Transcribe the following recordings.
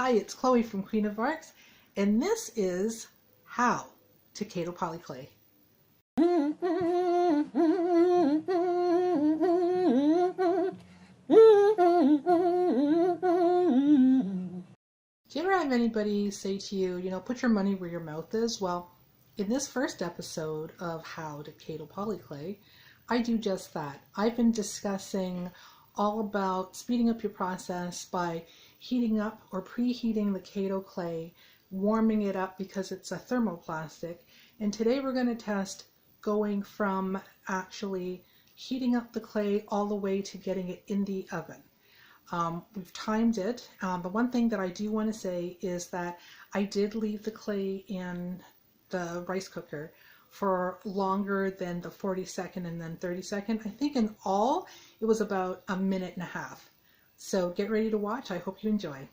Hi, it's Chloe from Queen of Arts, and this is How to Kato Polyclay. Do you ever have anybody say to you, put your money where your mouth is? Well, in this first episode of How to Kato Polyclay, I do just that. I've been discussing all about speeding up your process by heating up or preheating the Kato clay, warming it up because it's a thermoplastic. And today we're going to test going from actually heating up the clay all the way to getting it in the oven. We've timed it. The one thing that I do want to say is that I did leave the clay in the rice cooker for longer than the 40-second and then 30-second. I think in all it was about a minute and a half. So get ready to watch. I hope you enjoy.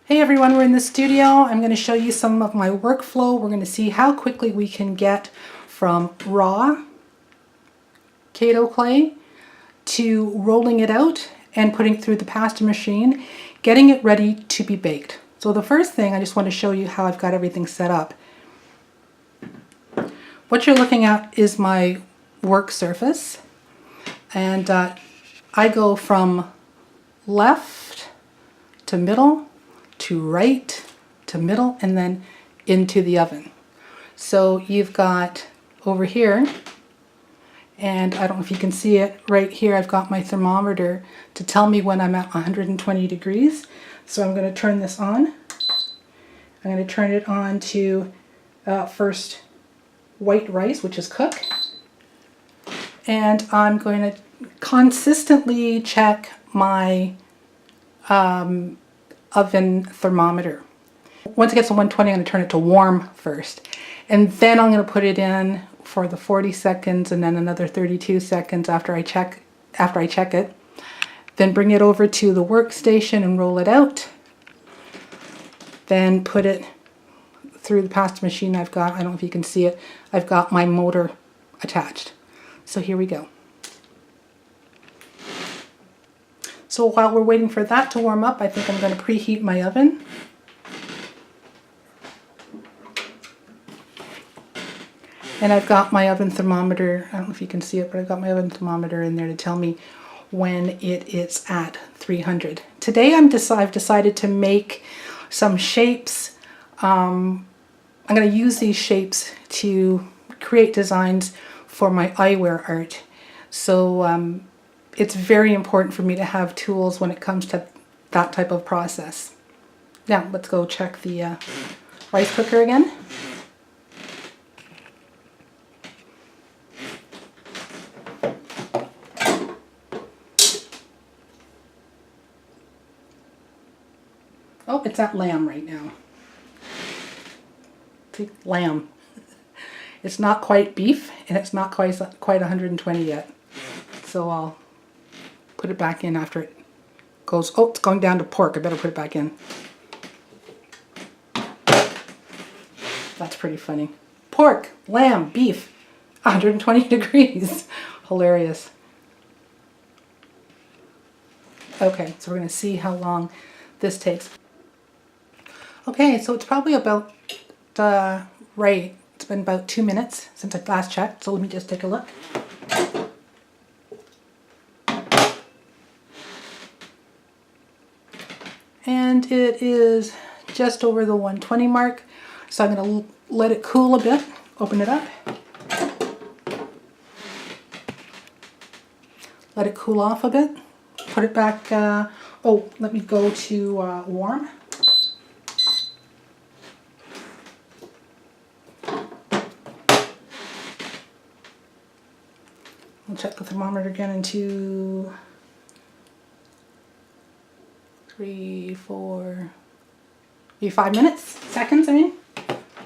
Hey everyone, we're in the studio. I'm going to show you some of my workflow. We're going to see how quickly we can get from raw Kato clay to rolling it out and putting it through the pasta machine, getting it ready to be baked. So the first thing, I just want to show you how I've got everything set up. What you're looking at is my work surface, and I go from left to middle to right to middle and then into the oven. So you've got over here, and I don't know if you can see it right here, I've got my thermometer to tell me when I'm at 120 degrees. So I'm going to turn this on. I'm going to turn it on to first white rice, which is cooked. And I'm going to consistently check my oven thermometer. Once it gets to 120, I'm going to turn it to warm first. And then I'm going to put it in for the 40 seconds and then another 32 seconds after I check it. Then bring it over to the workstation and roll it out. Then put it through the pasta machine. I don't know if you can see it, I've got my motor attached. So here we go. So while we're waiting for that to warm up, I think I'm going to preheat my oven. And I've got my oven thermometer, I don't know if you can see it, but I've got my oven thermometer in there to tell me when it is at 300. Today I've decided to make some shapes. I'm going to use these shapes to create designs for my eyewear art. So it's very important for me to have tools when it comes to that type of process. Now let's go check the rice cooker again. Oh, it's at lamb right now. See, lamb. It's not quite beef, and it's not quite 120 yet. So I'll put it back in after it goes. Oh, it's going down to pork. I better put it back in. That's pretty funny. Pork, lamb, beef, 120 degrees. Hilarious. Okay, so we're going to see how long this takes. Okay, so it's probably about right. It's been about 2 minutes since I last checked, so let me just take a look. And it is just over the 120 mark, so I'm going to let it cool a bit, open it up. Let it cool off a bit, put it back, let me go to warm. I'll check the thermometer again into 3, 4, maybe 5 minutes, seconds, I mean.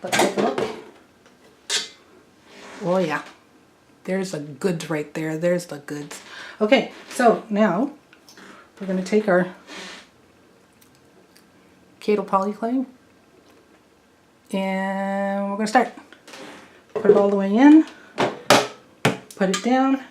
Let's take a look. Oh yeah, there's the goods right there. There's the goods. Okay, so now we're going to take our Kato Polyclay and we're going to start. Put it all the way in, put it down.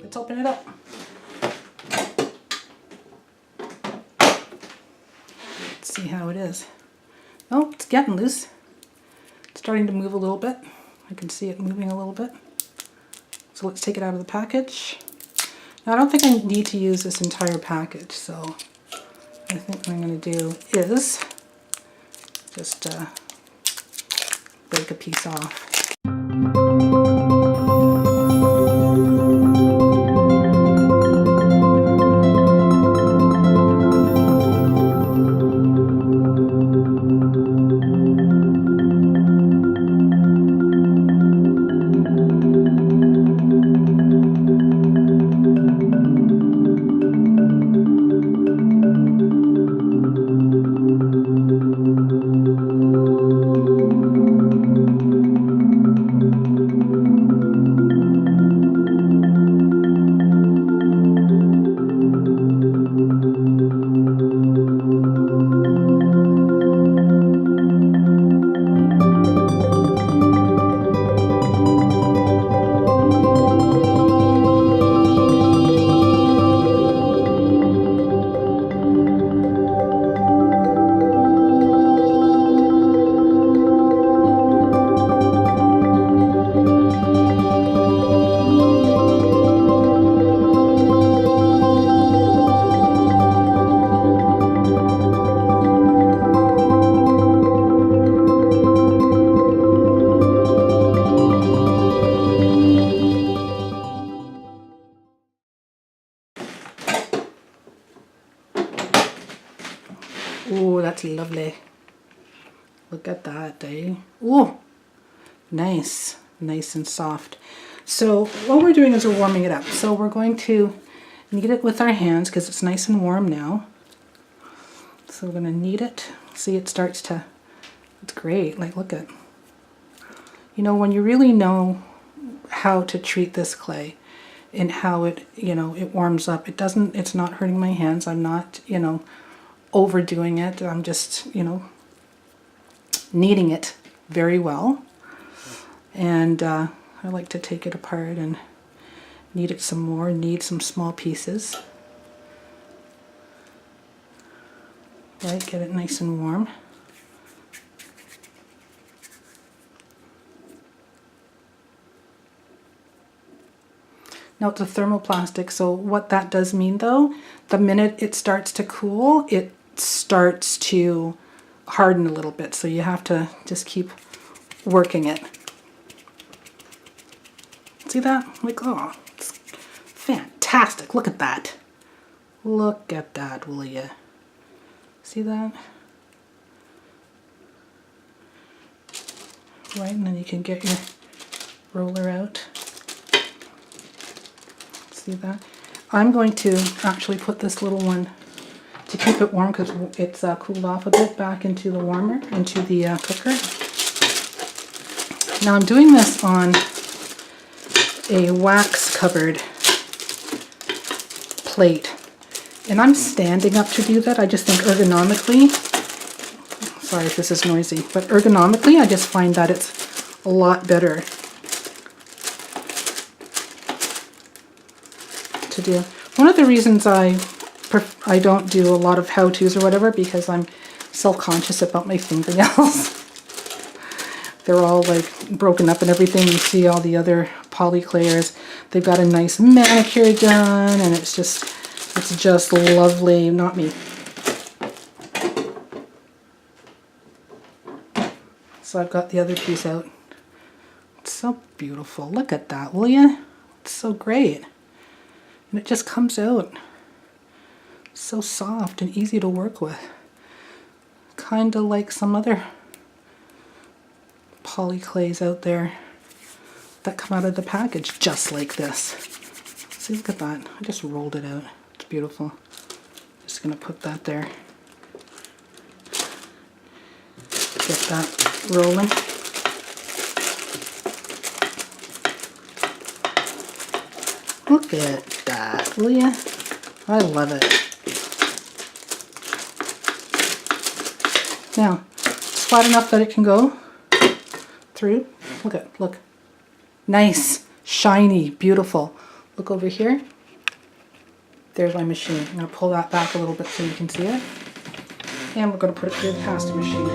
Let's open it up. Let's see how it is. Oh, it's getting loose. It's starting to move a little bit. I can see it moving a little bit. So let's take it out of the package. Now I don't think I need to use this entire package, so I think what I'm going to do is just break a piece off. Oh, that's lovely. Look at that, eh? Oh, nice. Nice and soft. So what we're doing is we're warming it up. So we're going to knead it with our hands because it's nice and warm now. So we're going to knead it. See, it starts to, it's great. Like, look at, you know, when you really know how to treat this clay and how it, you know, it warms up, it doesn't, it's not hurting my hands. I'm not, you know, overdoing it. I'm just, you know, kneading it very well. And I like to take it apart and knead it some more, knead some small pieces. Right, get it nice and warm. Now it's a thermoplastic, so what that does mean though, the minute it starts to cool, it starts to harden a little bit, so you have to just keep working it. See that? Like, oh, it's fantastic. Look at that. Look at that, will you? See that? Right, and then you can get your roller out. See that? I'm going to actually put this little one to keep it warm because it's cooled off a bit back into the warmer, into the cooker. Now I'm doing this on a wax covered plate, and I'm standing up to do that. I just think ergonomically, sorry if this is noisy, but ergonomically I just find that it's a lot better to do. One of the reasons I don't do a lot of how-tos or whatever, because I'm self-conscious about my fingernails. They're all like broken up and everything. You see all the other polyclayers, they've got a nice manicure done, and it's just lovely. Not me. So I've got the other piece out. It's so beautiful. Look at that, will ya? It's so great. And it just comes out so soft and easy to work with. Kind of like some other polyclays out there that come out of the package just like this. See, look at that. I just rolled it out. It's beautiful. Just gonna put that there. Get that rolling. Look at that, will ya? I love it. Now, it's flat enough that it can go through. Look. Nice, shiny, beautiful. Look over here. There's my machine. I'm going to pull that back a little bit so you can see it. And we're going to put it through the pasta machine.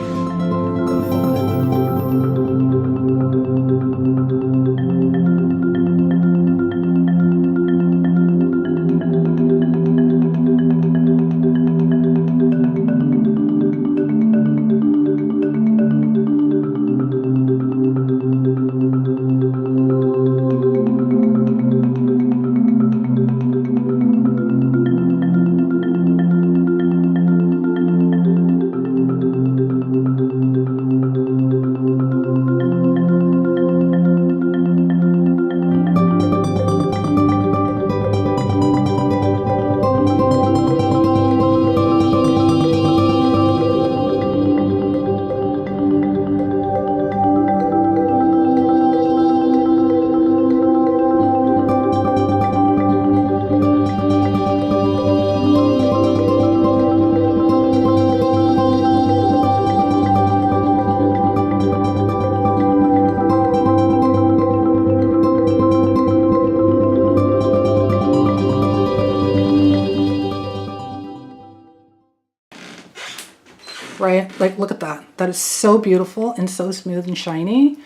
Right? Like, look at that. That is so beautiful and so smooth and shiny.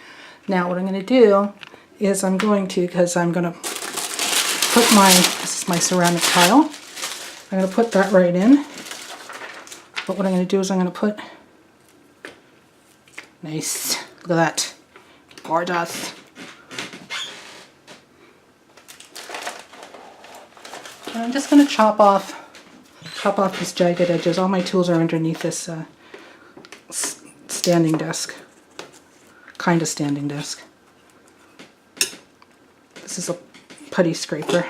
Now what I'm going to do is I'm going to put this is my ceramic tile. I'm going to put that right in. But what I'm going to do is I'm going to put, nice, look at that, gorgeous. And I'm just going to chop off these jagged edges. All my tools are underneath this standing desk, kind of standing desk. This is a putty scraper.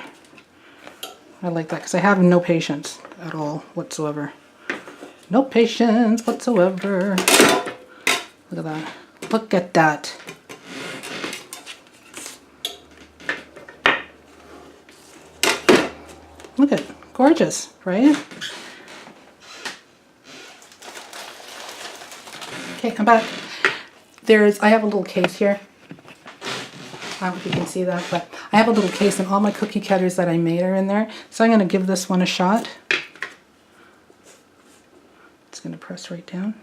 I like that because I have no patience at all whatsoever. No patience whatsoever. Look at that. Look at that. Look at it. Gorgeous, right? Okay, I'm back. I have a little case here. I don't know if you can see that, but I have a little case and all my cookie cutters that I made are in there. So I'm going to give this one a shot. It's going to press right down.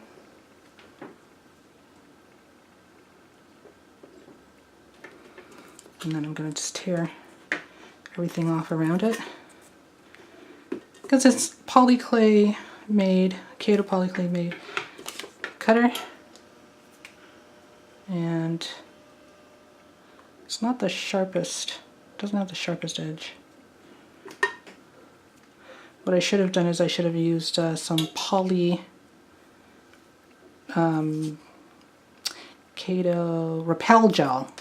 And then I'm going to just tear everything off around it. Because it's Polyclay made, Kato Polyclay made cutter. And it's not the sharpest, it doesn't have the sharpest edge. What I should have done is I should have used some Kato Repel Gel,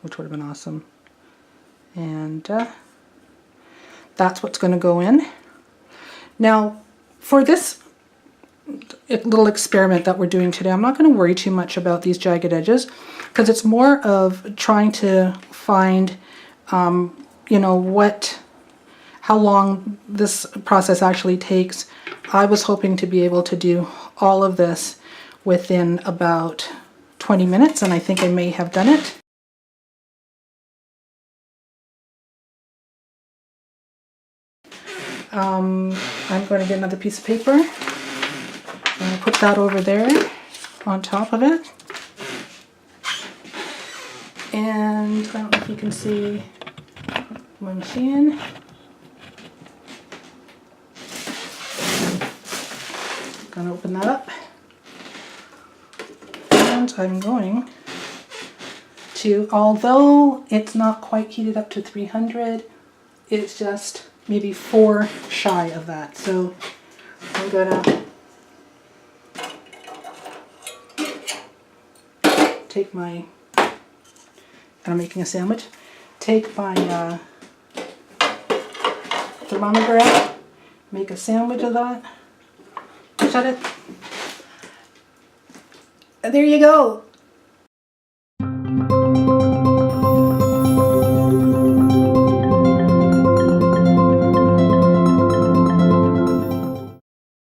which would have been awesome. And that's what's going to go in. Now, for this little experiment that we're doing today, I'm not going to worry too much about these jagged edges because it's more of trying to find, you know, how long this process actually takes. I was hoping to be able to do all of this within about 20 minutes, and I think I may have done it. I'm going to get another piece of paper. I'm going to put that over there on top of it. And I don't know if you can see my machine. Going to open that up. I'm going to, although it's not quite heated up to 300, it's just maybe 4 shy of that. So I'm gonna take my, and I'm making a sandwich, take my thermometer out, make a sandwich of that, shut it, and there you go.